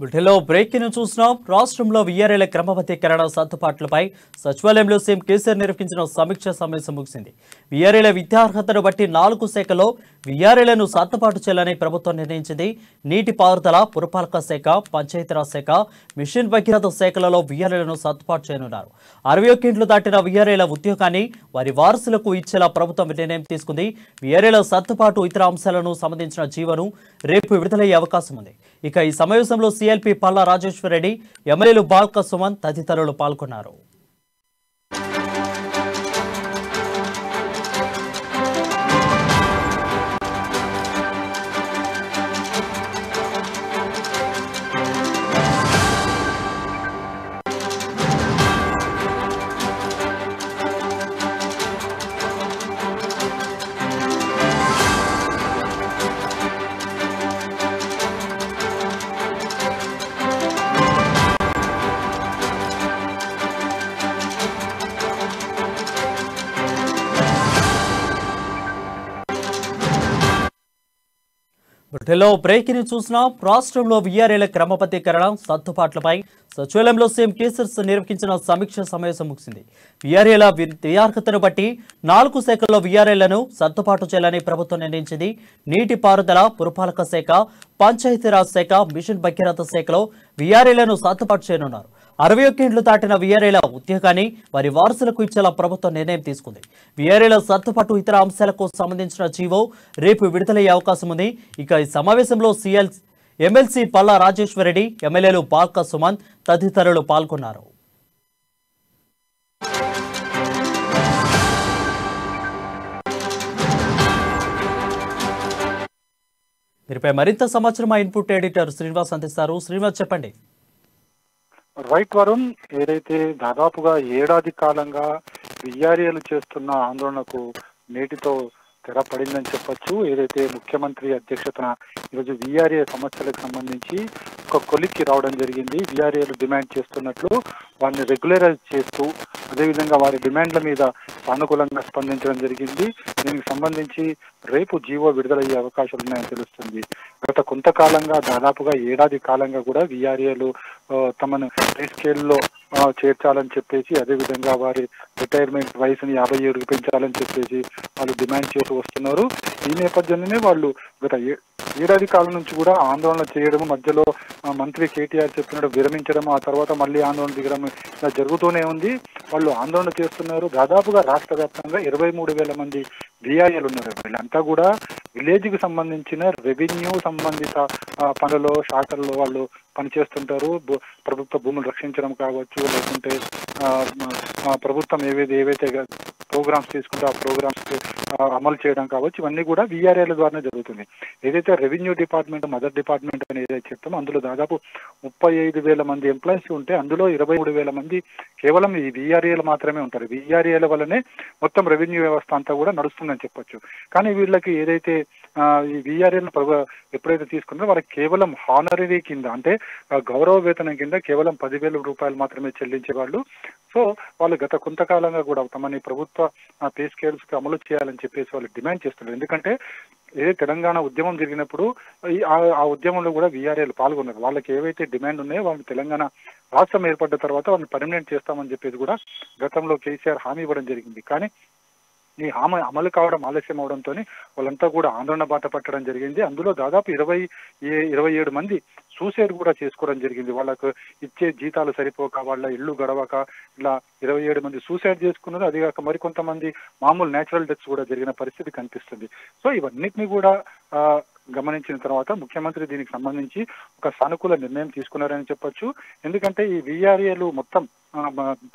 వీటిలో బ్రేకింగ్ చూస్తున్నాం. రాష్ట్రంలో వీఆర్ఏల క్రమబద్ధీకరణ సర్దుబాట్లపై సచివాలయంలో సీఎం కేసీఆర్ నిర్వహించిన సమీక్ష సమావేశం ముగిసింది. వీఆర్ఏల విద్యార్హతను బట్టి 4 శాఖల్లో వీఆర్ఏలను సర్దుబాటు చేయాలని ప్రభుత్వం నిర్ణయించింది. నీటిపారుదల, పురపాలక శాఖ, పంచాయతీరాజ్ శాఖ, మిషన్ భగీరథ శాఖలలో వీఆర్ఏలను సర్దుబాటు చేయనున్నారు. 61 ఏళ్లు దాటిన వీఆర్ఏల ఉద్యోగాన్ని వారి వారసులకు ఇచ్చేలా ప్రభుత్వం నిర్ణయం తీసుకుంది. వీఆర్ఏల సర్దుబాటు ఇతర అంశాలను సంబంధించిన జీవోను రేపు విడుదలయ్యే అవకాశం ఉంది. ఇక ఈ సమావేశంలో సిఎల్పి పల్లా రాజేశ్వర్ రెడ్డి, ఎమ్మెల్యేలు బాల్క సుమన్ తదితరులు పాల్గొన్నారు. వీటిలో బ్రేకింగ్ చూసినా రాష్ట్రంలో వీఆర్ఏల క్రమబద్ధీకరణ సర్దుబాట్లపై సచివాలయంలో సీఎం కేసీఆర్ నిర్వహించిన సమీక్ష సమావేశం ముగిసింది. వీఆర్ఏల విద్యార్హతను బట్టి 4 శాఖల్లో వీఆర్ఏలను సర్దుబాటు చేయాలని ప్రభుత్వం నిర్ణయించింది. నీటిపారుదల, పురపాలక శాఖ, పంచాయతీరాజ్ శాఖ, మిషన్ భగీరథ శాఖలో వీఆర్ఏలను సర్దుబాటు చేయనున్నారు. 61 ఏళ్లు దాటిన వీఆర్ఏల ఉద్యోగాన్ని వారి వారసులకు ఇచ్చేలా ప్రభుత్వం నిర్ణయం తీసుకుంది. వీఆర్ఏల సర్దుబాటు ఇతర అంశాలకు సంబంధించిన జీవో రేపు విడుదలయ్యే అవకాశం ఉంది. ఇక ఈ సమావేశంలో ఎమ్మెల్సీ పల్లా రాజేశ్వర్ రెడ్డి, ఎమ్మెల్యేలు బాల్క సుమన్ తదితరులు పాల్గొన్నారు. దీనిపై మరింత సమాచారం మా ఇన్పుట్ ఎడిటర్ శ్రీనివాస్ అందిస్తారు. శ్రీనివాస్, చెప్పండి. రైట్ వరుణ్, ఏదైతే దాదాపుగా ఏడాది కాలంగా విఆర్ఏలు చేస్తున్న ఆందోళనకు నేటితో తెరపడిందని చెప్పొచ్చు. ఏదైతే ముఖ్యమంత్రి అధ్యక్షతన ఈరోజు విఆర్ఏ సమస్యలకు సంబంధించి ఒక కొలిక్కి రావడం జరిగింది. విఆర్ఏలు డిమాండ్ చేస్తున్నట్లు వారిని రెగ్యులరైజ్ చేస్తూ అదేవిధంగా వారి డిమాండ్ల మీద సానుకూలంగా స్పందించడం జరిగింది. దీనికి సంబంధించి రేపు జీవో విడుదలయ్యే అవకాశాలు ఉన్నాయని తెలుస్తుంది. గత కొంతకాలంగా దాదాపుగా ఏడాది కాలంగా కూడా విఆర్ఏలు తమను పే స్కేల్లో చేర్చాలని చెప్పేసి, అదేవిధంగా వారి రిటైర్మెంట్ వయసుని 57కి పెంచాలని చెప్పేసి వాళ్ళు డిమాండ్ చేస్తూ వస్తున్నారు. ఈ నేపథ్యంలోనే వాళ్ళు గత ఏడాది కాలం నుంచి కూడా ఆందోళన చేయడం, మధ్యలో మంత్రి కేటీఆర్ చెప్పినట్టు విరమించడం, ఆ తర్వాత మళ్ళీ ఆందోళన దిగడం ఇలా జరుగుతూనే ఉంది. వాళ్ళు ఆందోళన చేస్తున్నారు. దాదాపుగా రాష్ట్ర వ్యాప్తంగా 23,000 మంది విఆర్ఏలు ఉన్నారు. వీళ్ళంతా కూడా విలేజ్కి సంబంధించిన రెవెన్యూ సంబంధిత పనులలో, శాఖల్లో వాళ్ళు పనిచేస్తుంటారు. ప్రభుత్వ భూములు రక్షించడం కావచ్చు, లేకుంటే ప్రభుత్వం ఏవైతే ప్రోగ్రామ్స్ తీసుకుంటే ఆ ప్రోగ్రామ్స్ అమలు చేయడం కావచ్చు, ఇవన్నీ కూడా విఆర్ఏల ద్వారానే జరుగుతుంది. ఏదైతే రెవెన్యూ డిపార్ట్మెంట్, మదర్ డిపార్ట్మెంట్ అని ఏదైతే చెప్తామో అందులో దాదాపు 35,000 మంది ఎంప్లాయీస్ ఉంటే అందులో 23,000 మంది కేవలం ఈ విఆర్ఏలు మాత్రమే ఉంటారు. విఆర్ఏల వల్లనే మొత్తం రెవెన్యూ వ్యవస్థ అంతా కూడా నడుస్తుందని చెప్పొచ్చు. కానీ వీళ్ళకి ఏదైతే ఈ విఆర్ఏలను ఎప్పుడైతే తీసుకున్నారో వాళ్ళకి కేవలం హానరీ కింద, అంటే గౌరవ వేతనం కింద కేవలం 10,000 రూపాయలు మాత్రమే చెల్లించేవాళ్ళు. సో వాళ్ళు గత కొంతకాలంగా కూడా తమని ప్రభుత్వ పే స్కేల్స్ కి అమలు చేయాలని చెప్పేసి వాళ్ళు డిమాండ్ చేస్తున్నారు. ఎందుకంటే తెలంగాణ ఉద్యమం జరిగినప్పుడు ఆ ఉద్యమంలో కూడా విఆర్ఏలు పాల్గొన్నారు. వాళ్ళకి ఏవైతే డిమాండ్ ఉన్నాయో వాళ్ళని తెలంగాణ రాష్ట్రం ఏర్పడ్డ తర్వాత వాళ్ళని పర్మనెంట్ చేస్తామని చెప్పేసి కూడా గతంలో కేసీఆర్ హామీ ఇవ్వడం జరిగింది. కానీ ఈ హామీ అమలు కావడం ఆలస్యం అవడంతో వాళ్ళంతా కూడా ఆందోళన బాట పట్టడం జరిగింది. అందులో దాదాపు 27 మంది సూసైడ్ కూడా చేసుకోవడం జరిగింది. వాళ్ళకు ఇచ్చే జీతాలు సరిపోక, వాళ్ళ ఇల్లు గడవక ఇలా 27 మంది సూసైడ్ చేసుకున్నారు. అది కాక మరికొంతమంది మామూలు న్యాచురల్ డెత్స్ కూడా జరిగిన పరిస్థితి కనిపిస్తుంది. సో ఇవన్నిటిని కూడా గమనించిన తర్వాత ముఖ్యమంత్రి దీనికి సంబంధించి ఒక సానుకూల నిర్ణయం తీసుకున్నారని చెప్పొచ్చు. ఎందుకంటే ఈ విఆర్ఏలు మొత్తం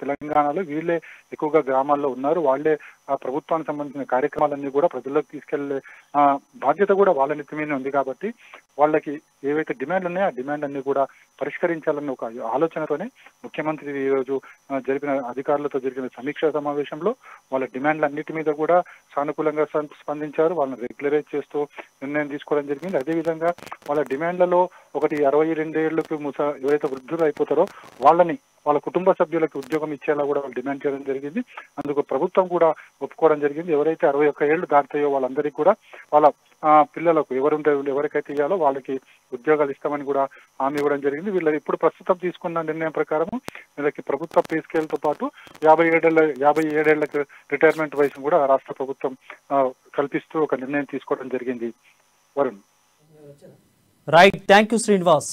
తెలంగాణలో వీళ్ళే ఎక్కువగా గ్రామాల్లో ఉన్నారు. వాళ్ళే ఆ ప్రభుత్వానికి సంబంధించిన కార్యక్రమాలన్నీ కూడా ప్రజల్లోకి తీసుకెళ్లే బాధ్యత కూడా వాళ్ళ నెత్తి మీద ఉంది. కాబట్టి వాళ్ళకి ఏవైతే డిమాండ్లు ఉన్నాయో ఆ డిమాండ్ అన్ని కూడా పరిష్కరించాలన్న ఒక ఆలోచనతోనే ముఖ్యమంత్రి ఈరోజు అధికారులతో జరిగిన సమీక్షా సమావేశంలో వాళ్ళ డిమాండ్లన్నిటి మీద కూడా సానుకూలంగా స్పందించారు. వాళ్ళని రెగ్యులరైజ్ చేస్తూ నిర్ణయం తీసుకోవడం జరిగింది. అదేవిధంగా వాళ్ళ డిమాండ్లలో ఒకటి 62 ఏళ్లకు ఎవరైతే వృద్ధులు అయిపోతారో వాళ్ళని వాళ్ళ కుటుంబ సభ్యులకు ఉద్యోగం ఇచ్చేలా కూడా వాళ్ళు డిమాండ్ చేయడం జరిగింది. అందుకు ప్రభుత్వం కూడా ఒప్పుకోవడం జరిగింది. ఎవరైతే 61 ఏళ్లు దాటుతాయో వాళ్ళందరికీ కూడా వాళ్ళ పిల్లలకు ఎవరికైతే ఇవ్వాలో వాళ్ళకి ఉద్యోగాలు ఇస్తామని కూడా హామీ ఇవ్వడం జరిగింది. వీళ్ళకి ఇప్పుడు ప్రస్తుతం తీసుకున్న నిర్ణయం ప్రకారం వీళ్ళకి ప్రభుత్వ పే స్కేల్ తో పాటు 57 ఏళ్లకు రిటైర్మెంట్ వయసును కూడా రాష్ట్ర ప్రభుత్వం కల్పిస్తూ ఒక నిర్ణయం తీసుకోవడం జరిగింది. Varun. Right, thank you Srinivas.